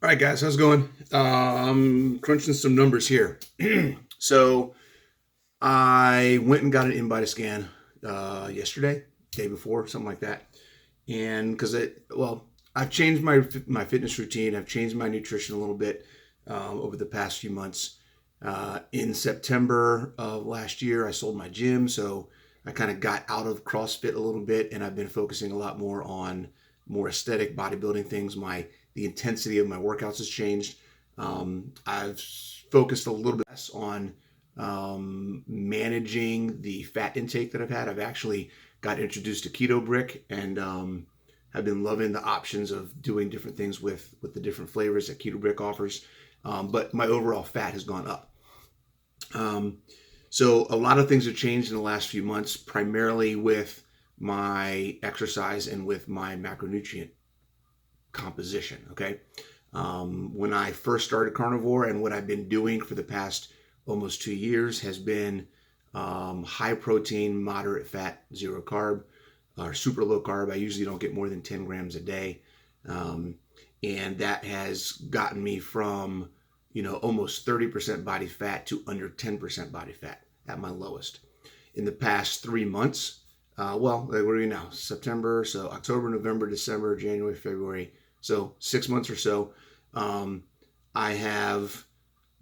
All right, guys, how's it going? I'm crunching some numbers here. So I went and got an in-body scan yesterday, day before, something like that. And because I've changed my fitness routine. I've changed my nutrition a little bit over the past few months. In September of last year, I sold my gym, so I kind of got out of CrossFit a little bit, and I've been focusing a lot more on more aesthetic bodybuilding things. The intensity of my workouts has changed. I've focused a little bit less on managing the fat intake that I've had. I've actually got introduced to Keto Brick and have been loving the options of doing different things with the different flavors that Keto Brick offers. But my overall fat has gone up. So a lot of things have changed in the last few months, primarily with my exercise and with my macronutrient composition. Okay. When I first started carnivore, and what I've been doing for the past almost 2 years has been high protein, moderate fat, zero carb, or super low carb. I usually don't get more than 10 grams a day. And that has gotten me from, almost 30% body fat to under 10% body fat at my lowest. In the past 3 months, what are we now? September, so October, November, December, January, February. So 6 months or so, I have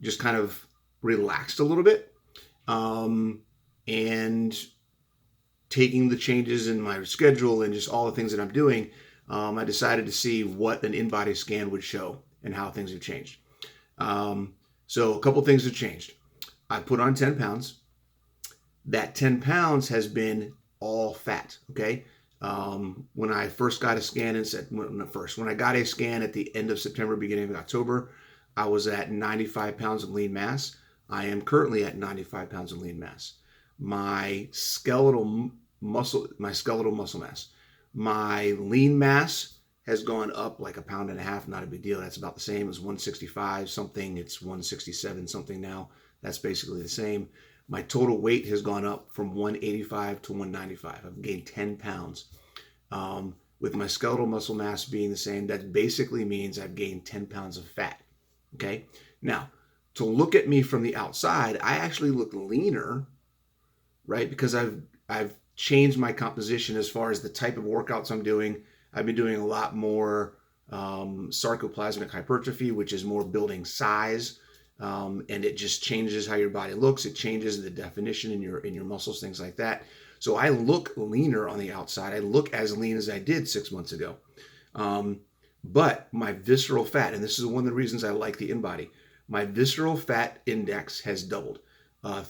just kind of relaxed a little bit and taking the changes in my schedule and just all the things that I'm doing, I decided to see what an in-body scan would show and how things have changed. So a couple things have changed. I put on 10 pounds. That 10 pounds has been all fat, okay? When I first got a scan when I got a scan at the end of September, beginning of October, I was at 95 pounds of lean mass. I am currently at 95 pounds of lean mass. My skeletal muscle mass, my lean mass has gone up like 1.5 pounds, not a big deal. That's about the same as 165 something. It's 167 something now. That's basically the same. My total weight has gone up from 185 to 195. I've gained 10 pounds. With my skeletal muscle mass being the same, that basically means I've gained 10 pounds of fat. Okay. Now, to look at me from the outside, I actually look leaner, right? Because I've changed my composition as far as the type of workouts I'm doing. I've been doing a lot more sarcoplasmic hypertrophy, which is more building size. And it just changes how your body looks. It changes the definition in your muscles, things like that. So I look leaner on the outside. I look as lean as I did 6 months ago. But my visceral fat, and this is one of the reasons I like the InBody, my visceral fat index has doubled.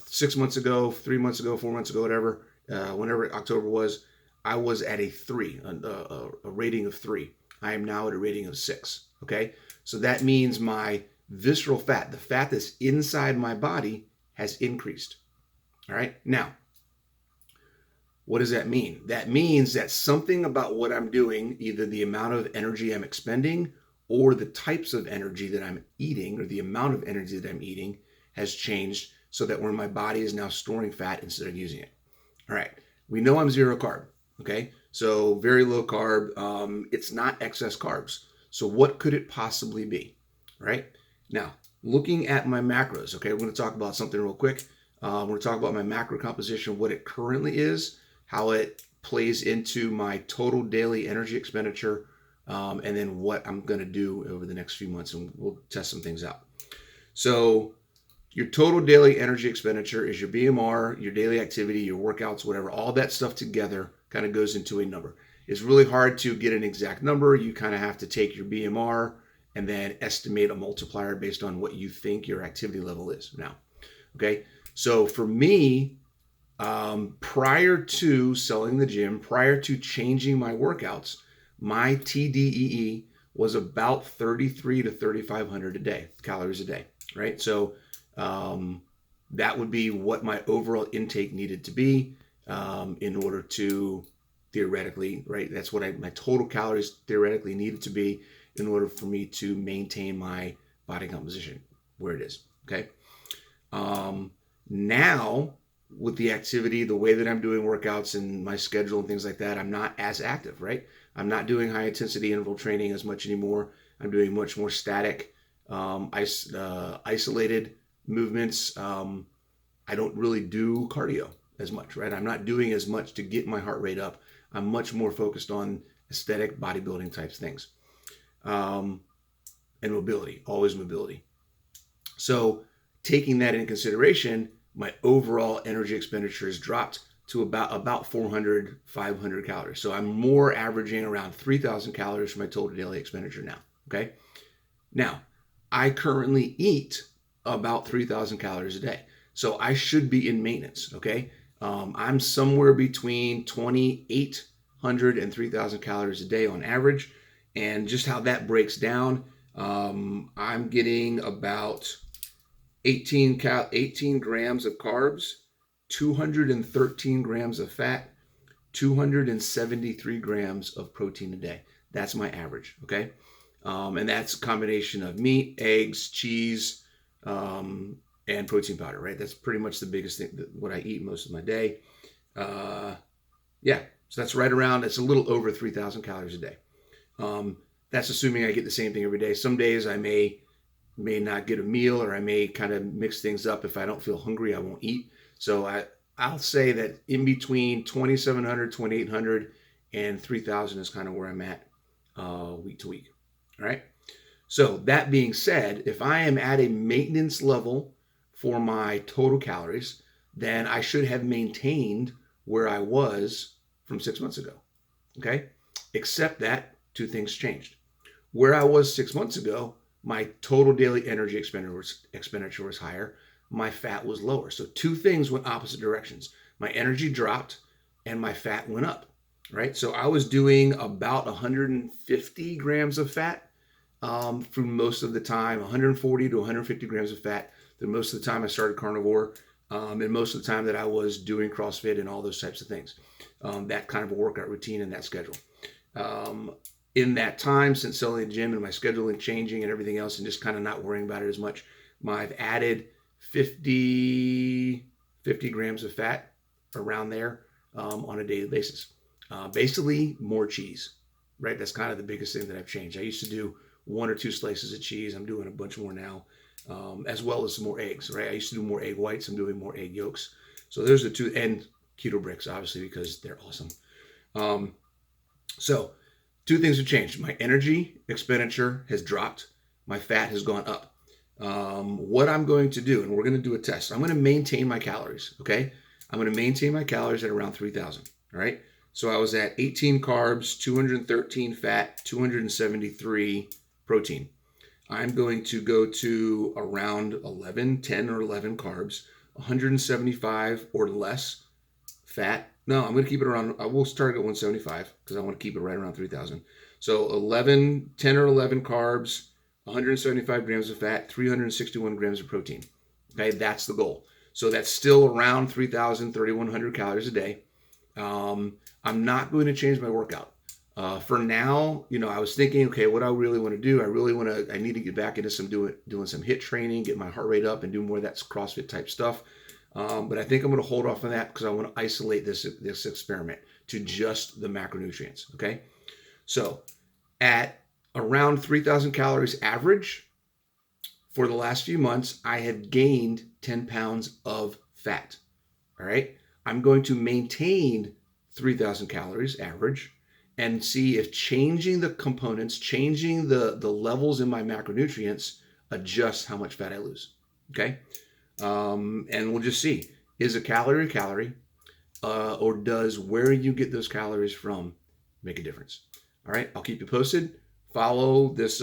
6 months ago, 3 months ago, 4 months ago, whatever, whenever October was, I was at a 3, a rating of 3. I am now at a rating of 6. Okay, so that means my visceral fat, the fat that's inside my body, has increased. All right. Now, what does that mean? That means that something about what I'm doing, either the amount of energy I'm expending or the types of energy that I'm eating or the amount of energy that I'm eating has changed so that where my body is now storing fat instead of using it. All right. We know I'm zero carb. Okay. So very low carb. It's not excess carbs. So what could it possibly be? Right. Now, looking at my macros, okay, we're going to talk about something real quick. We're going to talk about my macro composition, what it currently is, how it plays into my total daily energy expenditure, and then what I'm going to do over the next few months, and we'll test some things out. So your total daily energy expenditure is your BMR, your daily activity, your workouts, whatever, all that stuff together kind of goes into a number. It's really hard to get an exact number. You kind of have to take your BMR and then estimate a multiplier based on what you think your activity level is now. Okay. So for me, prior to selling the gym, prior to changing my workouts, my TDEE was about 33 to 3,500 a day, calories a day. Right. So, that would be what my overall intake needed to be, in order to theoretically, right. That's what my total calories theoretically needed to be in order for me to maintain my body composition where it is. Okay. Now with the activity, the way that I'm doing workouts and my schedule and things like that, I'm not as active, right? I'm not doing high intensity interval training as much anymore. I'm doing much more static, isolated movements. I don't really do cardio as much, right? I'm not doing as much to get my heart rate up. I'm much more focused on aesthetic bodybuilding types things, and mobility, always mobility. So taking that into consideration, my overall energy expenditure has dropped to about 400, 500 calories. So I'm more averaging around 3,000 calories for my total daily expenditure now. Okay. Now, I currently eat about 3,000 calories a day. So I should be in maintenance. Okay. I'm somewhere between 2,800 and 3,000 calories a day on average. And just how that breaks down, I'm getting about 18 grams of carbs, 213 grams of fat, 273 grams of protein a day. That's my average, okay? And that's a combination of meat, eggs, cheese, and protein powder, right? That's pretty much the biggest thing, what I eat most of my day. Yeah, so that's right around, it's a little over 3,000 calories a day. That's assuming I get the same thing every day. Some days I may not get a meal, or I may kind of mix things up. If I don't feel hungry, I won't eat. So I'll say that in between 2,700, 2,800, and 3,000 is kind of where I'm at week to week. All right. So that being said, if I am at a maintenance level for my total calories, then I should have maintained where I was from 6 months ago. Okay. Except that two things changed. Where I was 6 months ago, my total daily energy expenditure was higher. My fat was lower. So two things went opposite directions. My energy dropped and my fat went up, right? So I was doing about 150 grams of fat through most of the time, 140 to 150 grams of fat through most of the time I started carnivore, and most of the time that I was doing CrossFit and all those types of things. That kind of a workout routine and that schedule. In that time, since selling the gym and my scheduling changing and everything else, and just kind of not worrying about it as much, I've added 50 grams of fat around there on a daily basis. Basically, more cheese, right? That's kind of the biggest thing that I've changed. I used to do 1 or 2 slices of cheese. I'm doing a bunch more now, as well as some more eggs, right? I used to do more egg whites. I'm doing more egg yolks. So there's the two, and keto bricks, obviously, because they're awesome. So two things have changed. My energy expenditure has dropped. My fat has gone up. What I'm going to do, and we're going to do a test. I'm going to maintain my calories, okay? I'm going to maintain my calories at around 3,000, all right? So I was at 18 carbs, 213 fat, 273 protein. I'm going to go to around 10 or 11 carbs, 175 or less fat. No, I'm going to keep it around, I will start at 175 because I want to keep it right around 3,000. So 10 or 11 carbs, 175 grams of fat, 361 grams of protein. Okay, that's the goal. So that's still around 3,000, 3,100 calories a day. I'm not going to change my workout. For now, I was thinking, okay, what I really want to do, I need to get back into doing some HIIT training, get my heart rate up and do more of that CrossFit type stuff. But I think I'm going to hold off on that because I want to isolate this experiment to just the macronutrients. Okay. So at around 3,000 calories average for the last few months, I have gained 10 pounds of fat. All right. I'm going to maintain 3,000 calories average and see if changing the components, changing the levels in my macronutrients adjusts how much fat I lose. Okay. And we'll just see, is a calorie, or does where you get those calories from make a difference? All right. I'll keep you posted. Follow this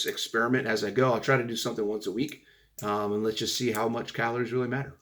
experiment as I go. I'll try to do something once a week, and let's just see how much calories really matter.